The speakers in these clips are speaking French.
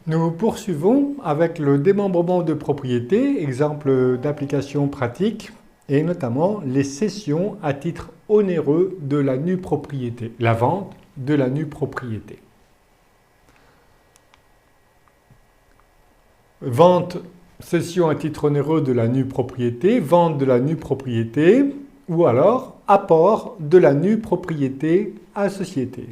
Nous poursuivons avec le démembrement de propriété, exemple d'application pratique, et notamment les cessions à titre onéreux de la nue propriété, la vente de la nue propriété. Vente, cession à titre onéreux de la nue propriété, vente de la nue propriété, ou alors apport de la nue propriété à société.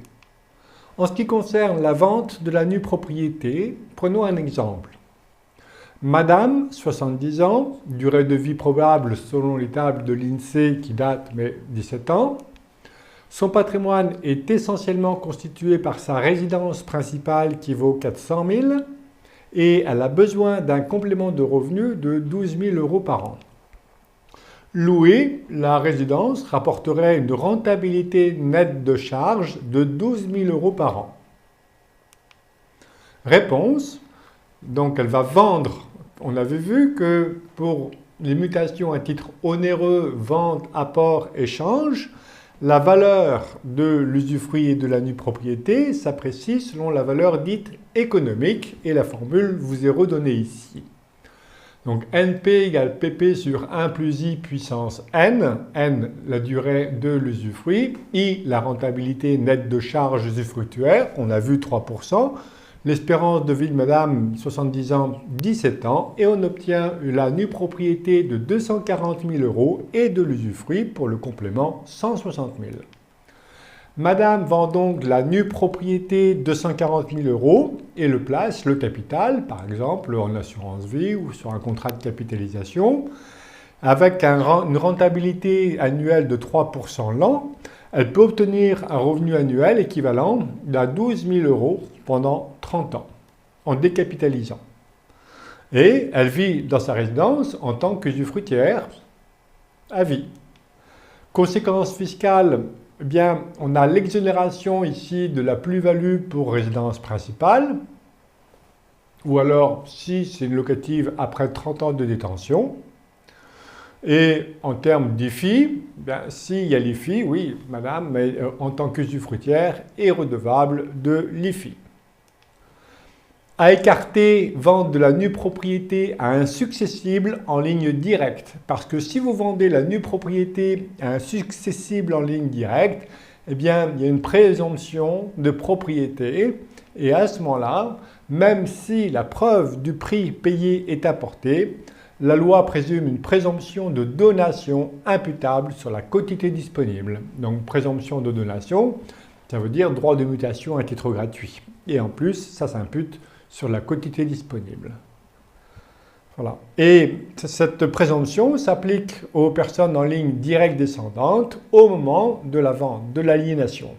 En ce qui concerne la vente de la nue propriété, prenons un exemple. Madame, 70 ans, durée de vie probable selon les tables de l'INSEE qui datent mais 17 ans. Son patrimoine est essentiellement constitué par sa résidence principale qui vaut 400 000 et elle a besoin d'un complément de revenu de 12 000 € par an. Louer la résidence rapporterait une rentabilité nette de charge de 12 000 € par an. Réponse, donc elle va vendre. On avait vu que pour les mutations à titre onéreux, vente, apport, échange, la valeur de l'usufruit et de la nue propriété s'apprécie selon la valeur dite économique et la formule vous est redonnée ici. Donc NP égale PP sur 1 plus I puissance N, N la durée de l'usufruit, I la rentabilité nette de charge usufructuaire, on a vu 3%, l'espérance de vie de madame 70 ans, 17 ans, et on obtient la nue propriété de 240 000 € et de l'usufruit pour le complément 160 000. Madame vend donc la nue propriété 240 000 € et le place, le capital, par exemple en assurance vie ou sur un contrat de capitalisation, avec une rentabilité annuelle de 3% l'an, elle peut obtenir un revenu annuel équivalent à 12 000 € pendant 30 ans, en décapitalisant. Et elle vit dans sa résidence en tant qu'usufruitière à vie. Conséquence fiscale, eh bien, on a l'exonération ici de la plus-value pour résidence principale, ou alors si c'est une locative après 30 ans de détention. Et en termes d'IFI, s'il y a l'IFI, oui, madame, mais en tant qu'usufruitière est redevable de l'IFI. À écarter vente de la nue propriété à un successible en ligne directe. Parce que si vous vendez la nue propriété à un successible en ligne directe, eh bien, il y a une présomption de propriété. Et à ce moment-là, même si la preuve du prix payé est apportée, la loi présume une présomption de donation imputable sur la quotité disponible. Donc, présomption de donation, ça veut dire droit de mutation à titre gratuit. Et en plus, ça s'impute sur la quotité disponible. Voilà. Et cette présomption s'applique aux personnes en ligne directe descendante au moment de la vente, de l'aliénation.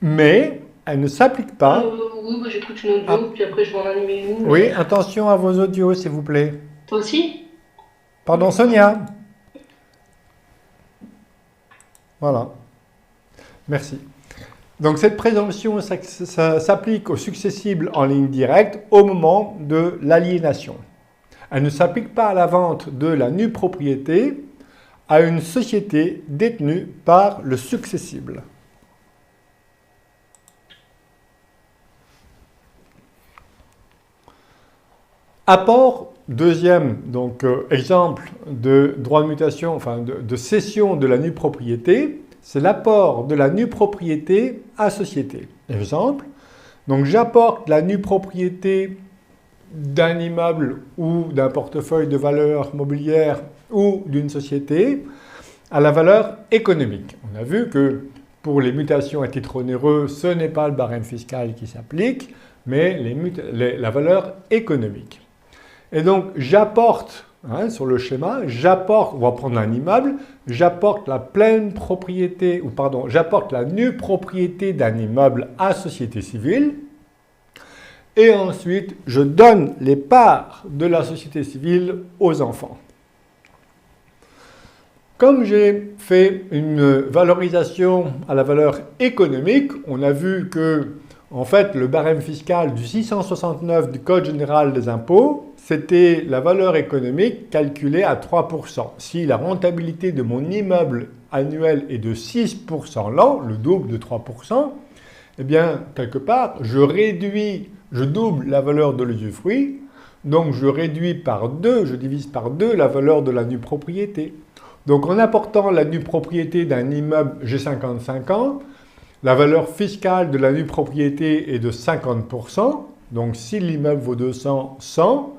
Mais elle ne s'applique pas. Oui, moi j'écoute une audio, puis après je vais en animer une. Oui, attention à vos audios, s'il vous plaît. Toi aussi? Pardon, Sonia. Voilà. Merci. Donc cette présomption ça s'applique aux successibles en ligne directe au moment de l'aliénation. Elle ne s'applique pas à la vente de la nue propriété à une société détenue par le successible. Apport, deuxième donc, exemple de droit de mutation, enfin de cession de la nue propriété, c'est l'apport de la nue propriété à société. Exemple, donc j'apporte la nue propriété d'un immeuble ou d'un portefeuille de valeurs mobilières ou d'une société à la valeur économique. On a vu que pour les mutations à titre onéreux, ce n'est pas le barème fiscal qui s'applique, mais la valeur économique. Et donc j'apporte, sur le schéma, on va prendre un immeuble, j'apporte la pleine propriété, j'apporte la nue propriété d'un immeuble à société civile, et ensuite je donne les parts de la société civile aux enfants. Comme j'ai fait une valorisation à la valeur économique, on a vu que en fait, le barème fiscal du 669 du Code général des impôts, c'était la valeur économique calculée à 3%. Si la rentabilité de mon immeuble annuel est de 6% l'an, le double de 3%, eh bien, quelque part, je double la valeur de l'usufruit, donc je réduis par 2, je divise par 2 la valeur de la nue propriété. Donc en apportant la nue propriété d'un immeuble, j'ai 55 ans, la valeur fiscale de la nue propriété est de 50%, donc si l'immeuble vaut 200, 100,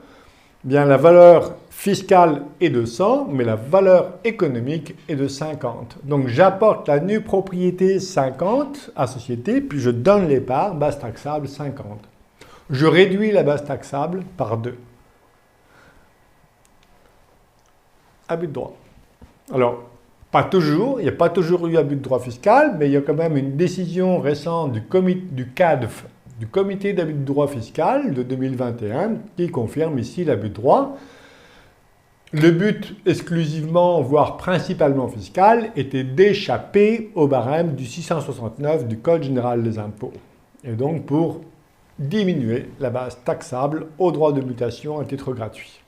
bien la valeur fiscale est de 100, mais la valeur économique est de 50. Donc j'apporte la nue propriété 50 à société, puis je donne les parts, base taxable 50. Je réduis la base taxable par 2. Abus de droit. Alors, pas toujours, il n'y a pas toujours eu abus de droit fiscal, mais il y a quand même une décision récente du CADF, du comité d'abus de droit fiscal de 2021, qui confirme ici l'abus de droit. Le but exclusivement, voire principalement fiscal, était d'échapper au barème du 669 du Code général des impôts. Et donc pour diminuer la base taxable au droit de mutation à titre gratuit.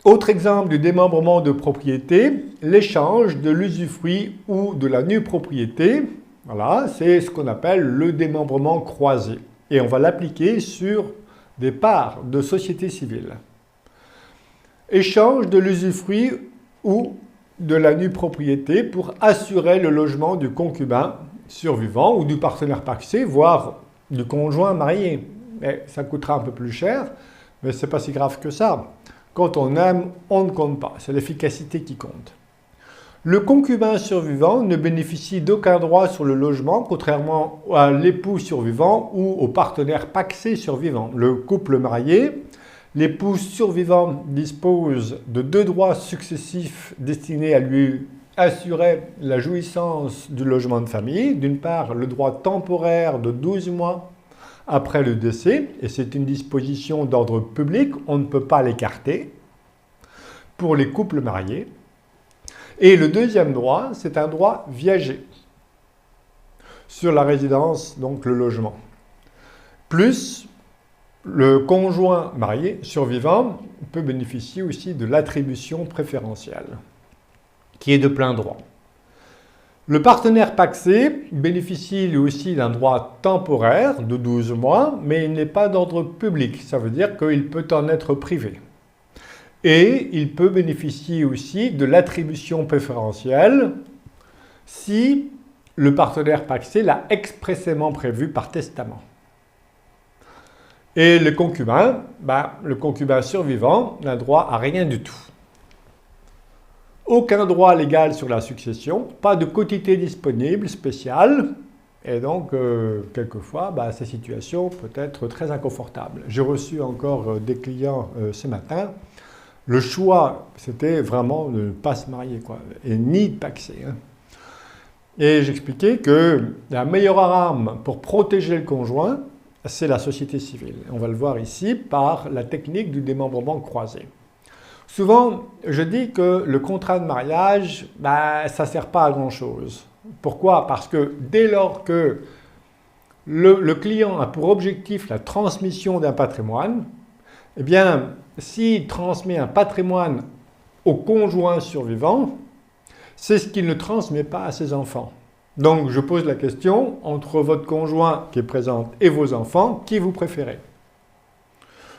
Autre exemple du démembrement de propriété, l'échange de l'usufruit ou de la nue propriété. Voilà, c'est ce qu'on appelle le démembrement croisé. Et on va l'appliquer sur des parts de société civile. Échange de l'usufruit ou de la nue propriété pour assurer le logement du concubin survivant ou du partenaire pacsé, voire du conjoint marié. Mais ça coûtera un peu plus cher, mais ce n'est pas si grave que ça. Quand on aime, on ne compte pas. C'est l'efficacité qui compte. Le concubin survivant ne bénéficie d'aucun droit sur le logement, contrairement à l'époux survivant ou au partenaire pacsé survivant. Le couple marié, l'époux survivant dispose de 2 droits successifs destinés à lui assurer la jouissance du logement de famille. D'une part, le droit temporaire de 12 mois après le décès, et c'est une disposition d'ordre public, on ne peut pas l'écarter, pour les couples mariés. Et le deuxième droit, c'est un droit viager sur la résidence, donc le logement. Plus, le conjoint marié survivant peut bénéficier aussi de l'attribution préférentielle, qui est de plein droit. Le partenaire pacsé bénéficie lui aussi d'un droit temporaire de 12 mois, mais il n'est pas d'ordre public. Ça veut dire qu'il peut en être privé. Et il peut bénéficier aussi de l'attribution préférentielle si le partenaire pacsé l'a expressément prévu par testament. Et le concubin survivant n'a droit à rien du tout. Aucun droit légal sur la succession, pas de quotité disponible spéciale, et donc quelquefois, ces situations peuvent être très inconfortables. J'ai reçu encore des clients ce matin. Le choix, c'était vraiment de ne pas se marier, et ni de paxer. Et j'expliquais que la meilleure arme pour protéger le conjoint, c'est la société civile. On va le voir ici par la technique du démembrement croisé. Souvent, je dis que le contrat de mariage, ça ne sert pas à grand-chose. Pourquoi? Parce que dès lors que le client a pour objectif la transmission d'un patrimoine, eh bien, s'il transmet un patrimoine au conjoint survivant, c'est ce qu'il ne transmet pas à ses enfants. Donc, je pose la question, entre votre conjoint qui est présent et vos enfants, qui vous préférez?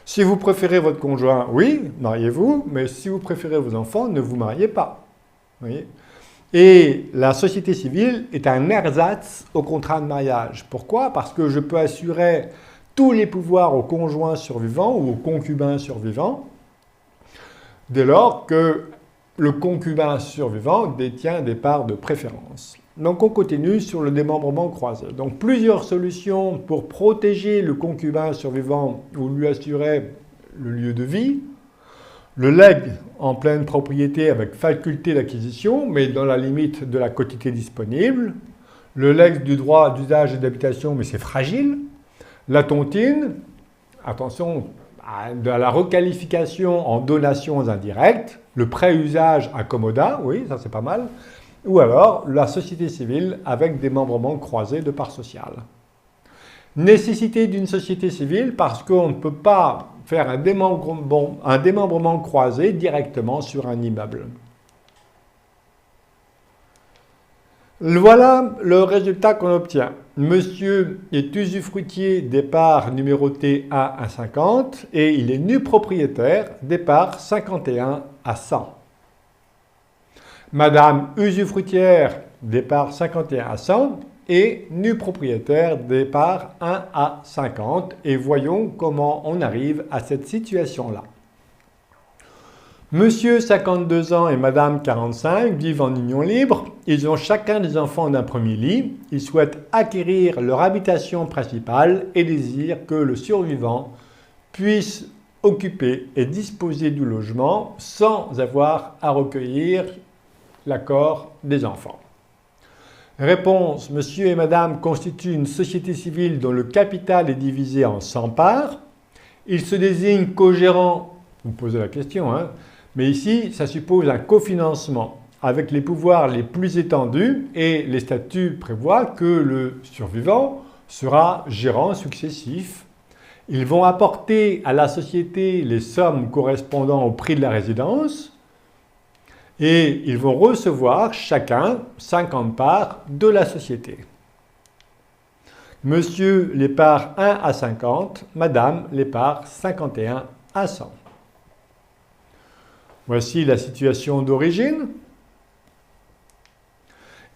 Si vous préférez votre conjoint, oui, mariez-vous, mais si vous préférez vos enfants, ne vous mariez pas. Vous voyez? Et la société civile est un ersatz au contrat de mariage. Pourquoi? Parce que je peux assurer tous les pouvoirs au conjoint survivant ou au concubin survivant, dès lors que le concubin survivant détient des parts de préférence. Donc on continue sur le démembrement croisé. Donc plusieurs solutions pour protéger le concubin survivant ou lui assurer le lieu de vie. Le legs en pleine propriété avec faculté d'acquisition, mais dans la limite de la quotité disponible. Le legs du droit d'usage et d'habitation, mais c'est fragile. La tontine, attention à la requalification en donations indirectes. Le pré-usage à commodat, oui, ça c'est pas mal. Ou alors la société civile avec démembrement croisé de parts sociales. Nécessité d'une société civile parce qu'on ne peut pas faire un démembrement croisé directement sur un immeuble. Voilà le résultat qu'on obtient. Monsieur est usufruitier des parts numérotées 1 à 50 et il est nu propriétaire des parts 51 à 100. Madame usufruitière des parts 51 à 100 et nue propriétaire des parts 1 à 50. Et voyons comment on arrive à cette situation-là. Monsieur 52 ans et Madame 45 vivent en union libre. Ils ont chacun des enfants d'un premier lit. Ils souhaitent acquérir leur habitation principale et désirent que le survivant puisse occuper et disposer du logement sans avoir à recueillir l'accord des enfants. Réponse. Monsieur et Madame constituent une société civile dont le capital est divisé en 100 parts. Ils se désignent co-gérants. Vous me posez la question, hein? Mais ici, ça suppose un cofinancement avec les pouvoirs les plus étendus et les statuts prévoient que le survivant sera gérant successif. Ils vont apporter à la société les sommes correspondant au prix de la résidence et ils vont recevoir chacun 50 parts de la société. Monsieur les parts 1 à 50, Madame les parts 51 à 100. Voici la situation d'origine.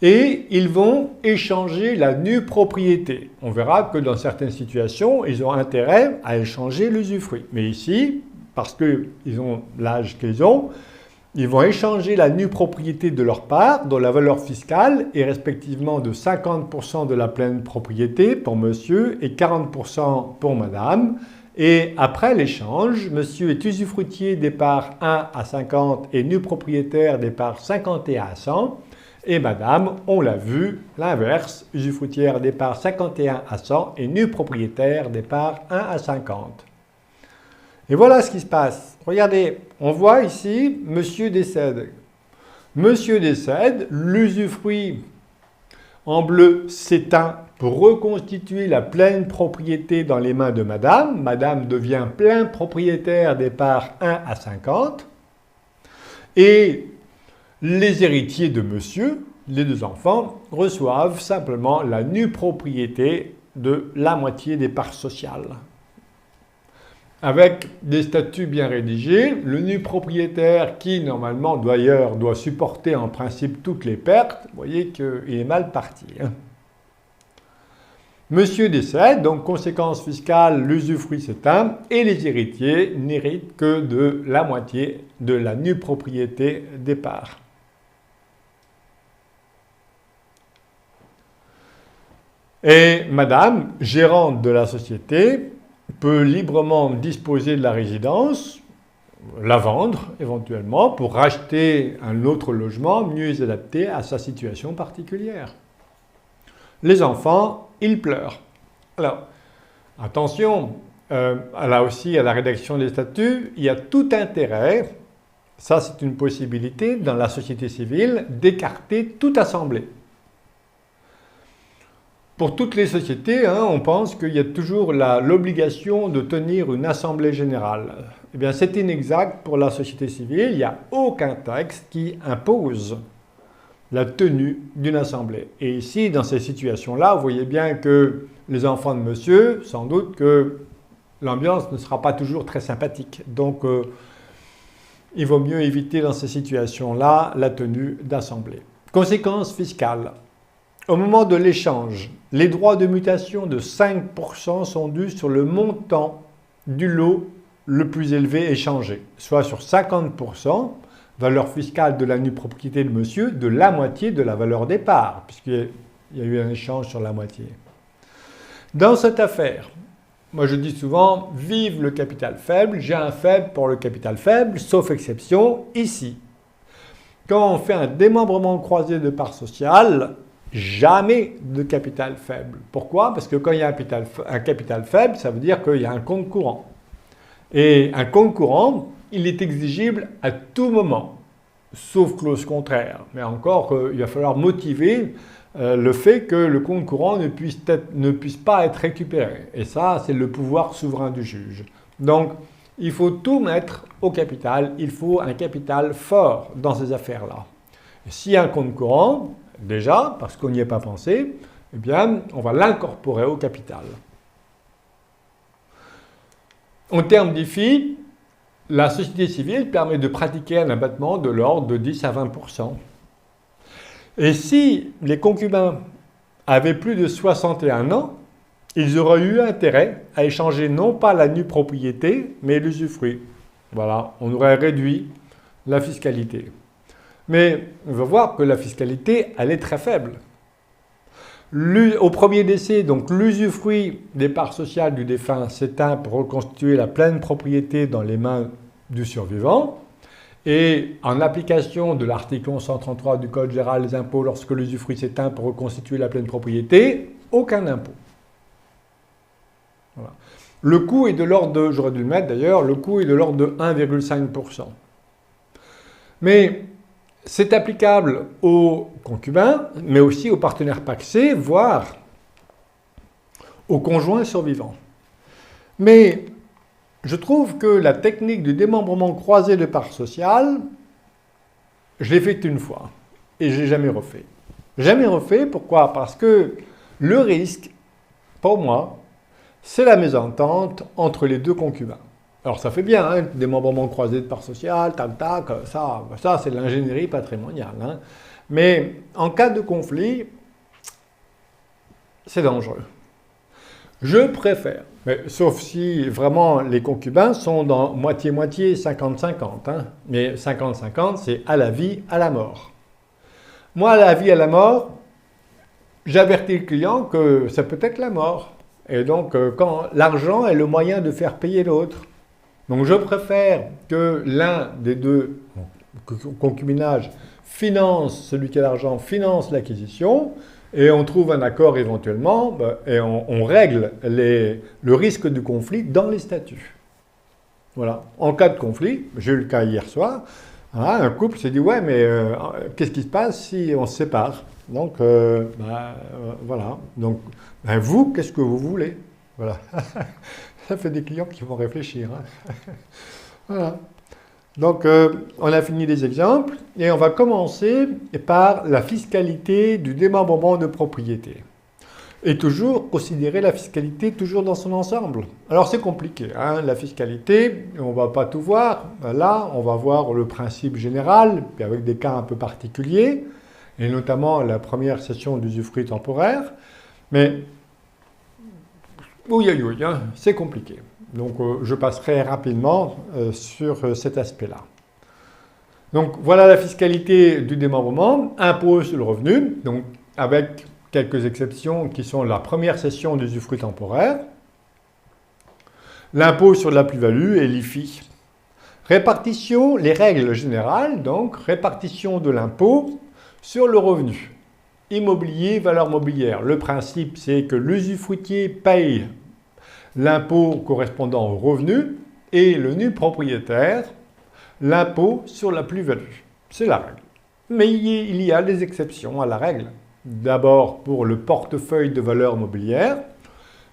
Et ils vont échanger la nue propriété. On verra que dans certaines situations, ils ont intérêt à échanger l'usufruit. Mais ici, parce qu'ils ont l'âge qu'ils ont, ils vont échanger la nue propriété de leur part, dont la valeur fiscale est respectivement de 50% de la pleine propriété pour monsieur et 40% pour madame. Et après l'échange, monsieur est usufruitier des parts 1 à 50 et nu propriétaire des parts 51 à 100. Et madame, on l'a vu, l'inverse, usufruitière des parts 51 à 100 et nu propriétaire des parts 1 à 50. Et voilà ce qui se passe. Regardez, on voit ici, monsieur décède. Monsieur décède, l'usufruit en bleu s'éteint pour reconstituer la pleine propriété dans les mains de madame. Madame devient plein propriétaire des parts 1 à 50. Et les héritiers de monsieur, les deux enfants, reçoivent simplement la nue propriété de la moitié des parts sociales. Avec des statuts bien rédigés, le nu propriétaire qui normalement d'ailleurs doit supporter en principe toutes les pertes, vous voyez qu'il est mal parti. Monsieur décède, donc conséquence fiscale, l'usufruit s'éteint et les héritiers n'héritent que de la moitié de la nue propriété des parts. Et madame, gérante de la société, peut librement disposer de la résidence, la vendre éventuellement pour racheter un autre logement mieux adapté à sa situation particulière. Les enfants, ils pleurent. Alors, attention, là aussi à la rédaction des statuts, il y a tout intérêt, ça c'est une possibilité dans la société civile, d'écarter toute assemblée. Pour toutes les sociétés, on pense qu'il y a toujours l'obligation de tenir une assemblée générale. Eh bien, c'est inexact pour la société civile. Il n'y a aucun texte qui impose la tenue d'une assemblée. Et ici, dans ces situations-là, vous voyez bien que les enfants de monsieur, sans doute que l'ambiance ne sera pas toujours très sympathique. Donc, il vaut mieux éviter dans ces situations-là la tenue d'assemblée. Conséquences fiscales. Au moment de l'échange, les droits de mutation de 5% sont dus sur le montant du lot le plus élevé échangé, soit sur 50%, valeur fiscale de la nue propriété de monsieur, de la moitié de la valeur des parts, puisqu'il y a eu un échange sur la moitié. Dans cette affaire, moi je dis souvent, vive le capital faible, j'ai un faible pour le capital faible, sauf exception, ici. Quand on fait un démembrement croisé de parts sociales, jamais de capital faible. Pourquoi? Parce que quand il y a un capital faible, ça veut dire qu'il y a un compte courant. Et un compte courant, il est exigible à tout moment, sauf clause contraire. Mais encore, il va falloir motiver le fait que le compte courant ne puisse pas être récupéré. Et ça, c'est le pouvoir souverain du juge. Donc, il faut tout mettre au capital. Il faut un capital fort dans ces affaires-là. S'il y a un compte courant, déjà, parce qu'on n'y est pas pensé, eh bien, on va l'incorporer au capital. En termes d'IFI, la société civile permet de pratiquer un abattement de l'ordre de 10 à 20%. Et si les concubins avaient plus de 61 ans, ils auraient eu intérêt à échanger non pas la nue propriété, mais l'usufruit. Voilà, on aurait réduit la fiscalité. Mais on va voir que la fiscalité, elle est très faible. Au premier décès, donc l'usufruit des parts sociales du défunt s'éteint pour reconstituer la pleine propriété dans les mains du survivant. Et en application de l'article 1133 du Code général des impôts, lorsque l'usufruit s'éteint pour reconstituer la pleine propriété, aucun impôt. Voilà. Le coût est de l'ordre de, j'aurais dû le mettre d'ailleurs, le coût est de l'ordre de 1,5%. Mais c'est applicable aux concubins, mais aussi aux partenaires pacsés, voire aux conjoints survivants. Mais je trouve que la technique du démembrement croisé de parts sociales, je l'ai faite une fois et je l'ai jamais refait. Jamais refait, pourquoi? Parce que le risque, pour moi, c'est la mésentente entre les deux concubins. Alors ça fait bien, hein, démembrement croisé de parts sociales, tac, tac, ça c'est de l'ingénierie patrimoniale. Hein. Mais en cas de conflit, c'est dangereux. Je préfère, mais sauf si vraiment les concubins sont dans moitié-moitié, 50-50. Hein, mais 50-50, c'est à la vie, à la mort. Moi, à la vie, à la mort, j'avertis le client que ça peut être la mort. Et donc, quand l'argent est le moyen de faire payer l'autre. Donc, je préfère que l'un des deux concubinages finance, celui qui a l'argent finance l'acquisition, et on trouve un accord éventuellement, et on règle le risque du conflit dans les statuts. Voilà. En cas de conflit, j'ai eu le cas hier soir, hein, un couple s'est dit, ouais, mais qu'est-ce qui se passe si on se sépare? Donc, voilà. Donc, vous, qu'est-ce que vous voulez? Voilà. Ça fait des clients qui vont réfléchir. Hein. Voilà. Donc, on a fini les exemples et on va commencer par la fiscalité du démembrement de propriété. Et toujours considérer la fiscalité toujours dans son ensemble. Alors, c'est compliqué, hein, la fiscalité, on ne va pas tout voir. Là, on va voir le principe général, puis avec des cas un peu particuliers, et notamment la première session d'usufruit temporaire. Mais, hein, c'est compliqué. Donc, je passerai rapidement sur cet aspect-là. Donc, voilà la fiscalité du démembrement, impôt sur le revenu, donc avec quelques exceptions qui sont la première session d'usufruit temporaire, l'impôt sur la plus-value et l'IFI. Répartition, les règles générales, donc répartition de l'impôt sur le revenu. Immobilier, valeur mobilière. Le principe, c'est que l'usufruitier paye l'impôt correspondant au revenu et le nu propriétaire, l'impôt sur la plus-value. C'est la règle. Mais il y a des exceptions à la règle. D'abord pour le portefeuille de valeur mobilière.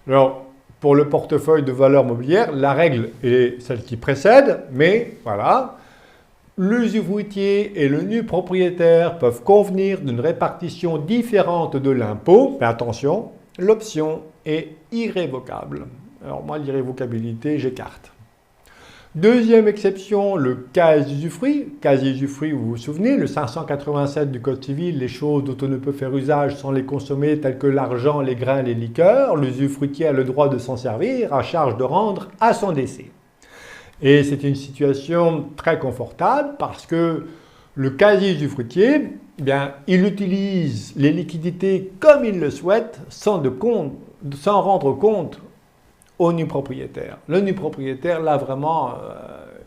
Alors, pour le portefeuille de valeur mobilière, la règle est celle qui précède, mais voilà, l'usufruitier et le nu propriétaire peuvent convenir d'une répartition différente de l'impôt, mais attention, l'option est irrévocable. Alors moi, l'irrévocabilité, j'écarte. Deuxième exception, le quasi-usufruit. Quasi-usufruit, vous vous souvenez, le 587 du Code civil, les choses dont on ne peut faire usage sans les consommer, telles que l'argent, les grains, les liqueurs, l'usufruitier a le droit de s'en servir, à charge de rendre à son décès. Et c'est une situation très confortable parce que le quasi-usufruitier, eh bien, il utilise les liquidités comme il le souhaite, sans rendre compte au nu propriétaire. Le nu propriétaire, là vraiment,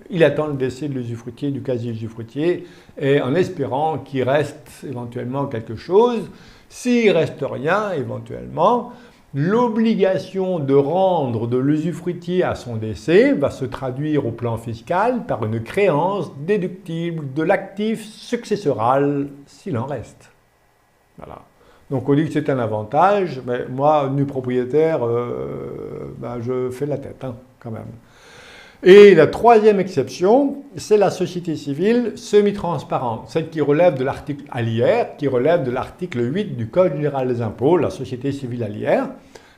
il attend le décès de l'usufruitier, du quasi-usufruitier, et en espérant qu'il reste éventuellement quelque chose. S'il ne reste rien, éventuellement, l'obligation de rendre de l'usufruitier à son décès va se traduire au plan fiscal par une créance déductible de l'actif successoral s'il en reste. Voilà. Donc on dit que c'est un avantage, mais moi, nu propriétaire, je fais la tête, hein, quand même. Et la troisième exception, c'est la société civile semi-transparente, celle qui relève de l'article alliaire, qui relève de l'article 8 du Code général des impôts, la société civile alliaire.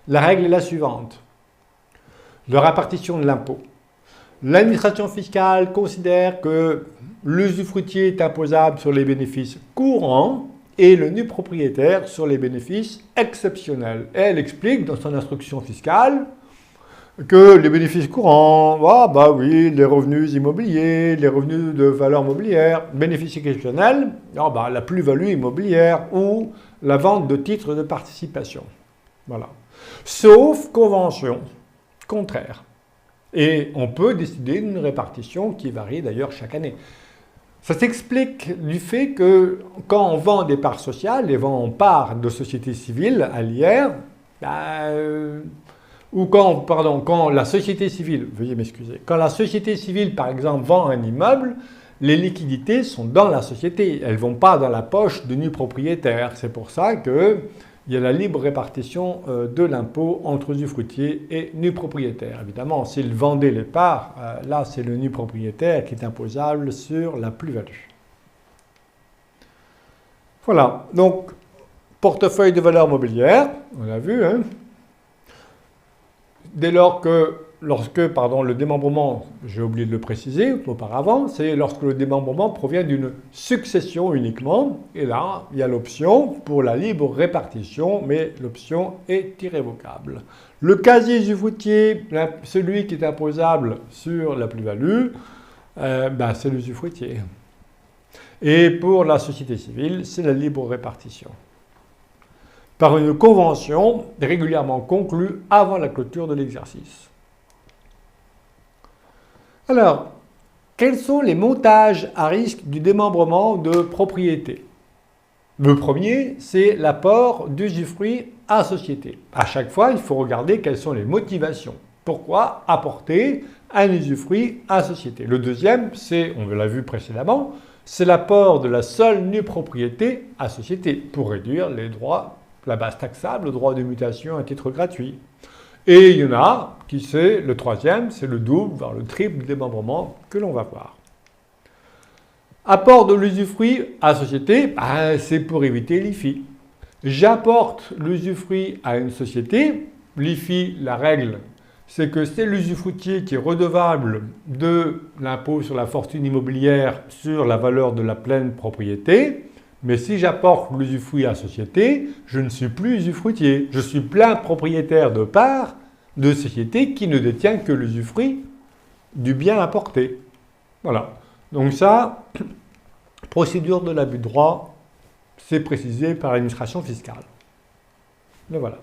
La règle est la suivante. La répartition de l'impôt. L'administration fiscale considère que l'usufruitier est imposable sur les bénéfices courants et le nu propriétaire sur les bénéfices exceptionnels. Et elle explique dans son instruction fiscale que les bénéfices courants, bah oui, les revenus immobiliers, les revenus de valeur mobilière, bénéfices exceptionnels, la plus-value immobilière ou la vente de titres de participation. Voilà. Sauf convention contraire. Et on peut décider d'une répartition qui varie d'ailleurs chaque année. Ça s'explique du fait que quand on vend des parts sociales, et on part de sociétés civiles allières, ou quand la société civile, veuillez m'excuser, quand la société civile par exemple vend un immeuble, les liquidités sont dans la société, elles ne vont pas dans la poche du nu propriétaire. C'est pour ça qu'il y a la libre répartition de l'impôt entre usufruitier et nu propriétaire. Évidemment, s'il vendait les parts, là c'est le nu propriétaire qui est imposable sur la plus-value. Voilà, donc portefeuille de valeur mobilière, on l'a vu, hein. Dès lors que, le démembrement, j'ai oublié de le préciser auparavant, c'est lorsque le démembrement provient d'une succession uniquement, et là, il y a l'option pour la libre répartition, mais l'option est irrévocable. Le casier usufruitier, celui qui est imposable sur la plus-value, c'est l'usufruitier. Et pour la société civile, c'est la libre répartition, par une convention régulièrement conclue avant la clôture de l'exercice. Alors, quels sont les montages à risque du démembrement de propriété? Le premier, c'est l'apport d'usufruit à société. À chaque fois, il faut regarder quelles sont les motivations. Pourquoi apporter un usufruit à société? Le deuxième, c'est, on l'a vu précédemment, c'est l'apport de la seule nue propriété à société pour réduire les droits, la base taxable, le droit de mutation à titre gratuit. Et il y en a qui c'est le troisième, c'est le double, voire le triple démembrement que l'on va voir. Apport de l'usufruit à société, c'est pour éviter l'IFI. J'apporte l'usufruit à une société, l'IFI, la règle, c'est que c'est l'usufruitier qui est redevable de l'impôt sur la fortune immobilière sur la valeur de la pleine propriété. Mais si j'apporte l'usufruit à la société, je ne suis plus usufruitier. Je suis plein propriétaire de parts de société qui ne détient que l'usufruit du bien apporté. Voilà. Donc ça, procédure de l'abus de droit, c'est précisé par l'administration fiscale. Le voilà.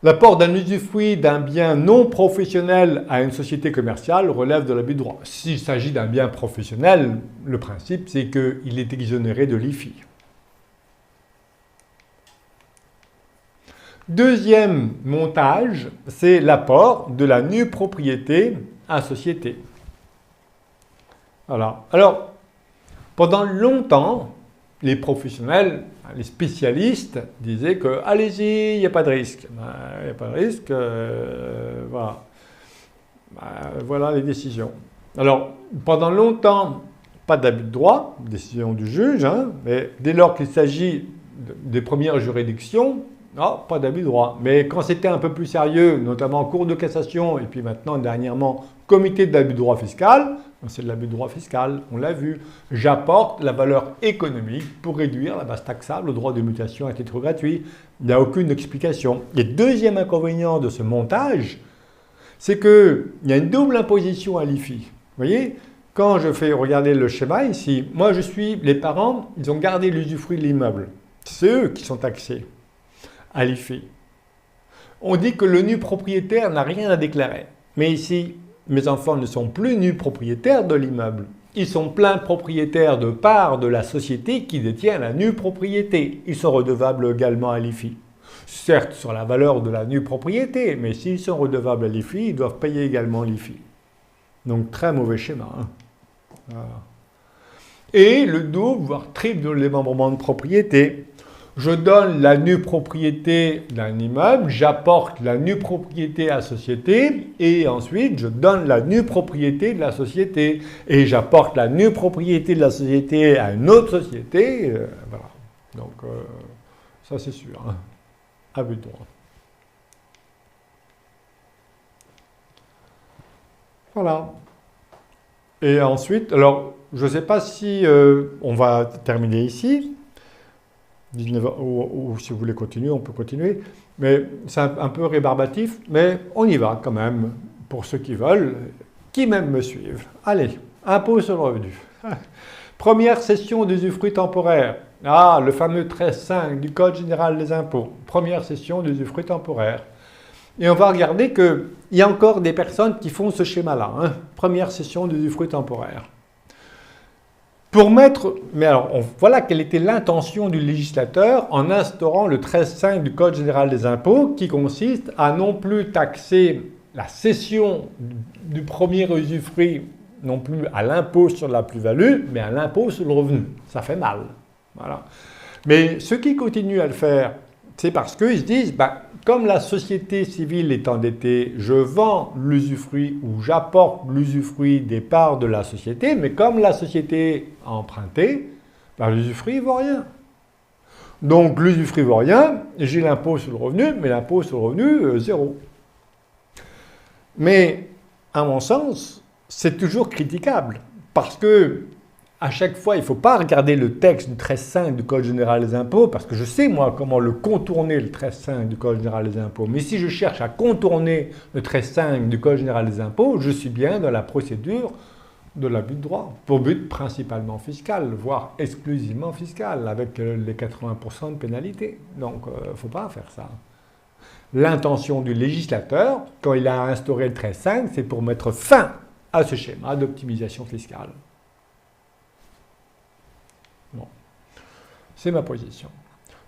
L'apport d'un usufruit d'un bien non professionnel à une société commerciale relève de l'abus de droit. S'il s'agit d'un bien professionnel, le principe c'est qu'il est exonéré de l'IFI. Deuxième montage, c'est l'apport de la nue propriété à société. Voilà. Alors, pendant longtemps, les professionnels, les spécialistes disaient que allez-y, il n'y a pas de risque. Il n'y a pas de risque, voilà. Voilà les décisions. Alors, pendant longtemps, pas d'abus de droit, décision du juge, mais dès lors qu'il s'agit des premières juridictions, non, pas d'abus de droit. Mais quand c'était un peu plus sérieux, notamment en cour de cassation, et puis maintenant, dernièrement, comité d'abus de droit fiscal, c'est de l'abus de droit fiscal, on l'a vu. J'apporte la valeur économique pour réduire la base taxable, le droit de mutation à titre gratuit. Il n'y a aucune explication. Et deuxième inconvénient de ce montage, c'est qu'il y a une double imposition à l'IFI. Vous voyez, quand je fais regarder le schéma ici, moi les parents, ils ont gardé l'usufruit de l'immeuble. C'est eux qui sont taxés à l'IFI. On dit que le nu propriétaire n'a rien à déclarer. Mais ici, mes enfants ne sont plus nus propriétaires de l'immeuble. Ils sont pleins propriétaires de parts de la société qui détient la nue propriété. Ils sont redevables également à l'IFI. Certes, sur la valeur de la nue propriété, mais s'ils sont redevables à l'IFI, ils doivent payer également l'IFI. Donc, très mauvais schéma. Voilà. Et le double, voire triple démembrement de propriété. je donne la nue propriété d'un immeuble, j'apporte la nue propriété à la société, et ensuite je donne la nue propriété de la société, et j'apporte la nue propriété de la société à une autre société, voilà. Donc, ça c'est sûr, hein. Abus de droit. Voilà. Et ensuite, alors, je ne sais pas si on va terminer ici, 19, ou si vous voulez continuer, on peut continuer, mais c'est un peu rébarbatif, mais on y va quand même, pour ceux qui veulent, qui même me suivent. Allez, impôt sur le revenu. Première session d'usufruit temporaire. Ah, le fameux 13.5 du Code général des impôts. Première session d'usufruit temporaire. Et on va regarder qu'il y a encore des personnes qui font ce schéma-là. Hein. Première session d'usufruit temporaire. Pour mettre... Mais alors, voilà quelle était l'intention du législateur en instaurant le 13.5 du Code général des impôts, qui consiste à non plus taxer la cession du premier usufruit, non plus à l'impôt sur la plus-value, mais à l'impôt sur le revenu. Ça fait mal. Voilà. Mais ceux qui continuent à le faire, c'est parce qu'ils se disent, comme la société civile est endettée, je vends l'usufruit ou j'apporte l'usufruit des parts de la société, mais comme la société a emprunté, l'usufruit ne vaut rien. Donc l'usufruit ne vaut rien, j'ai l'impôt sur le revenu, mais l'impôt sur le revenu, zéro. Mais, à mon sens, c'est toujours critiquable, parce que à chaque fois, il ne faut pas regarder le texte du 13.5 du Code général des impôts, parce que je sais, moi, comment le contourner, le 13.5 du Code général des impôts. Mais si je cherche à contourner le 13.5 du Code général des impôts, je suis bien dans la procédure de l'abus de droit, pour but principalement fiscal, voire exclusivement fiscal, avec les 80% de pénalité. Donc, il ne faut pas faire ça. L'intention du législateur, quand il a instauré le 13.5, c'est pour mettre fin à ce schéma d'optimisation fiscale. Bon. C'est ma position.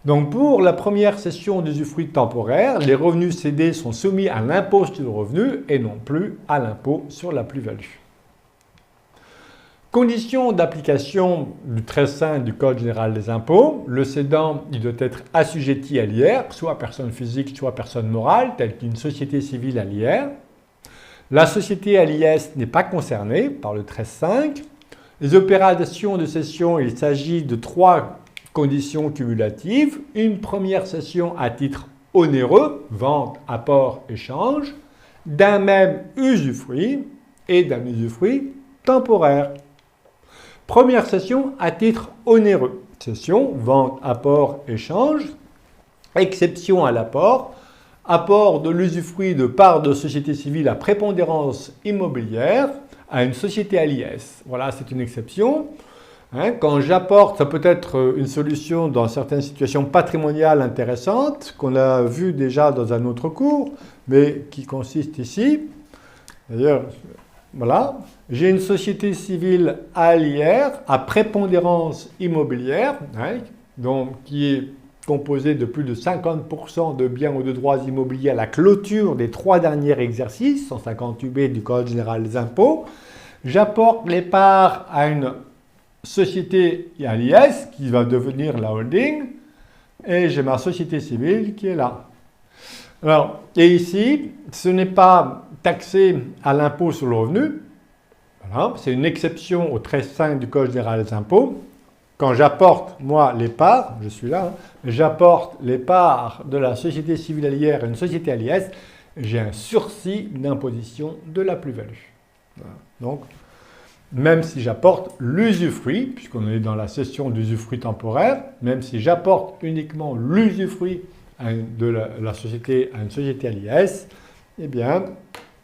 Donc pour la première session d'usufruit temporaire, les revenus cédés sont soumis à l'impôt sur le revenu et non plus à l'impôt sur la plus-value. Conditions d'application du 13.5 du Code général des impôts. Le cédant il doit être assujetti à l'IR, soit personne physique, soit personne morale, telle qu'une société civile à l'IR. La société à l'IS n'est pas concernée par le 13.5. Les opérations de cession, il s'agit de 3 conditions cumulatives. Une première cession à titre onéreux, vente, apport, échange, d'un même usufruit et d'un usufruit temporaire. Première cession à titre onéreux. Cession, vente, apport, échange. Exception à l'apport. Apport de l'usufruit de part de société civile à prépondérance immobilière à une société à l'IS. Voilà, c'est une exception. Quand j'apporte, ça peut être une solution dans certaines situations patrimoniales intéressantes, qu'on a vu déjà dans un autre cours, mais qui consiste ici. D'ailleurs, voilà, j'ai une société civile à l'IR à prépondérance immobilière, donc qui est composée de plus de 50% de biens ou de droits immobiliers à la clôture des 3 derniers exercices, 158B du Code général des impôts. J'apporte les parts à une société à l'IS qui va devenir la holding et j'ai ma société civile qui est là. Alors, et ici, ce n'est pas taxé à l'impôt sur le revenu. Voilà, c'est une exception au 13.5 du Code général des impôts. Quand j'apporte, moi, les parts, je suis là, j'apporte les parts de la société civile à l'IR à une société à l'IS, j'ai un sursis d'imposition de la plus-value. Voilà. Donc, même si j'apporte l'usufruit, puisqu'on est dans la cession d'usufruit temporaire, même si j'apporte uniquement l'usufruit de la société à une société à l'IS, eh bien,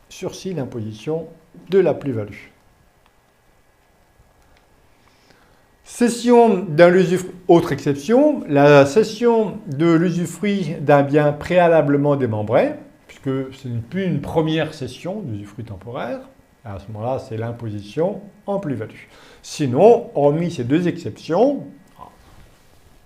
sursis d'imposition de la plus-value. Cession d'un usufruit, autre exception, la cession de l'usufruit d'un bien préalablement démembré, puisque ce n'est plus une première cession d'usufruit temporaire. À ce moment-là, c'est l'imposition en plus-value. Sinon, hormis ces 2 exceptions,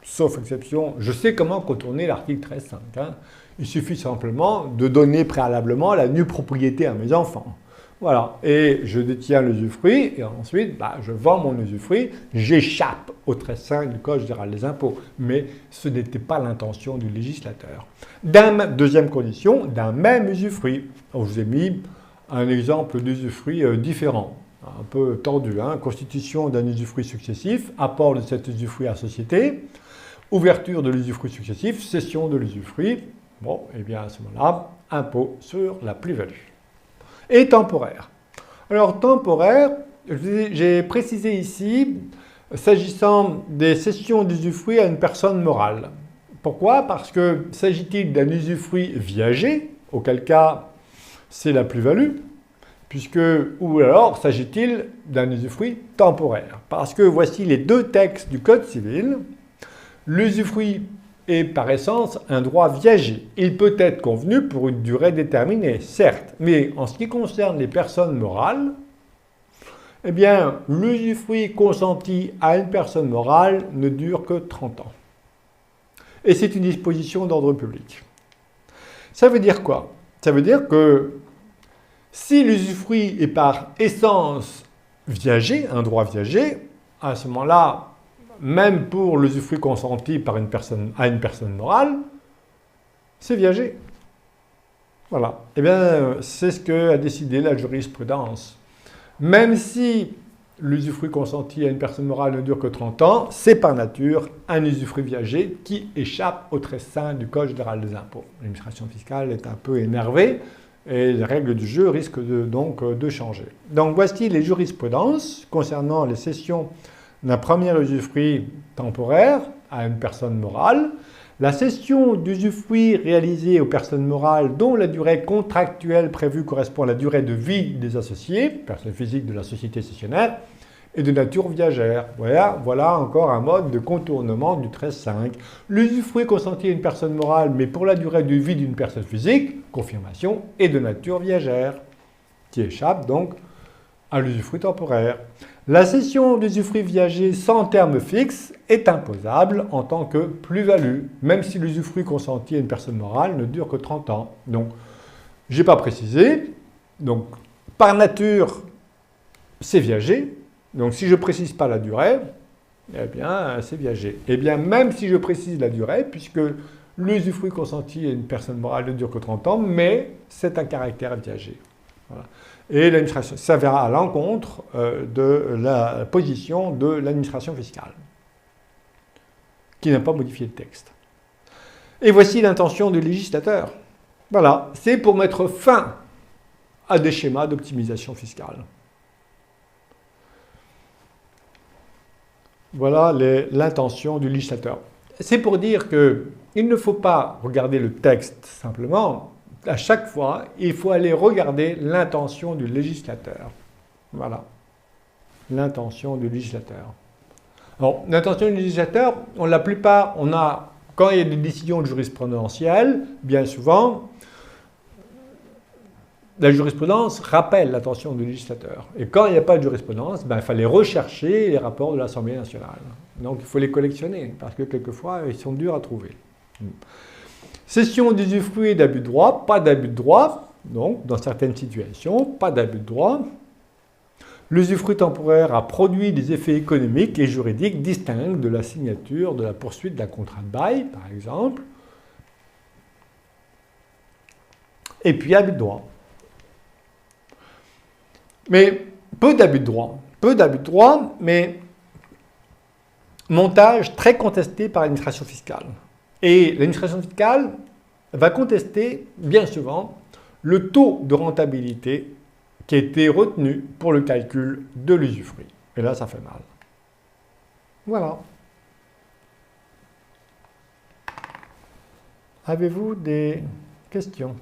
sauf exception, je sais comment contourner l'article 13.5. Il suffit simplement de donner préalablement la nue propriété à mes enfants. Voilà, et je détiens l'usufruit, et ensuite, je vends mon usufruit, j'échappe au 13.5 du Code général des impôts. Mais ce n'était pas l'intention du législateur. Deuxième condition, d'un même usufruit. Je vous ai mis un exemple d'usufruit différent, un peu tordu. Constitution d'un usufruit successif, apport de cet usufruit à la société, ouverture de l'usufruit successif, cession de l'usufruit. Bon, et bien à ce moment-là, impôt sur la plus-value. Et temporaire. Alors temporaire, j'ai précisé ici, s'agissant des cessions d'usufruit à une personne morale. Pourquoi? Parce que s'agit-il d'un usufruit viager, auquel cas c'est la plus-value, ou alors s'agit-il d'un usufruit temporaire? Parce que voici les deux textes du Code civil. L'usufruit est par essence un droit viager. Il peut être convenu pour une durée déterminée, certes, mais en ce qui concerne les personnes morales, eh bien, l'usufruit consenti à une personne morale ne dure que 30 ans. Et c'est une disposition d'ordre public. Ça veut dire quoi? Ça veut dire que si l'usufruit est par essence viager, un droit viager, à ce moment-là, même pour l'usufruit consenti à une personne morale, c'est viager. Voilà. Eh bien, c'est ce qu'a décidé la jurisprudence. Même si l'usufruit consenti à une personne morale ne dure que 30 ans, c'est par nature un usufruit viager qui échappe au 13.5 du Code général des impôts. L'administration fiscale est un peu énervée et les règles du jeu risquent donc de changer. Donc voici les jurisprudences concernant les cessions d'un premier usufruit temporaire à une personne morale, la cession d'usufruit réalisée aux personnes morales dont la durée contractuelle prévue correspond à la durée de vie des associés, personnes physiques de la société cessionnaire, est de nature viagère. Voilà encore un mode de contournement du 13.5. L'usufruit consenti à une personne morale, mais pour la durée de vie d'une personne physique, confirmation, est de nature viagère, qui échappe donc à l'usufruit temporaire. La cession d'usufruit viager sans terme fixe est imposable en tant que plus-value, même si l'usufruit consenti à une personne morale ne dure que 30 ans. Donc, je n'ai pas précisé. Donc, par nature, c'est viager. Donc, si je ne précise pas la durée, eh bien, c'est viager. Eh bien, même si je précise la durée, puisque l'usufruit consenti à une personne morale ne dure que 30 ans, mais c'est un caractère viager. Voilà. Et l'administration, ça va à l'encontre de la position de l'administration fiscale, qui n'a pas modifié le texte. Et voici l'intention du législateur. Voilà, c'est pour mettre fin à des schémas d'optimisation fiscale. Voilà l'intention du législateur. C'est pour dire qu'il ne faut pas regarder le texte simplement. À chaque fois, il faut aller regarder l'intention du législateur. Voilà. L'intention du législateur. Alors, l'intention du législateur, quand il y a des décisions jurisprudentielles, bien souvent, la jurisprudence rappelle l'intention du législateur. Et quand il n'y a pas de jurisprudence, il fallait rechercher les rapports de l'Assemblée nationale. Donc, il faut les collectionner, parce que quelquefois, ils sont durs à trouver. Cession d'usufruit et d'abus de droit, pas d'abus de droit, donc dans certaines situations, pas d'abus de droit. L'usufruit temporaire a produit des effets économiques et juridiques distincts de la signature, de la poursuite d'un contrat de bail, par exemple. Et puis abus de droit. Mais peu d'abus de droit, mais montage très contesté par l'administration fiscale. Et l'administration fiscale va contester, bien souvent, le taux de rentabilité qui a été retenu pour le calcul de l'usufruit. Et là, ça fait mal. Voilà. Avez-vous des questions ?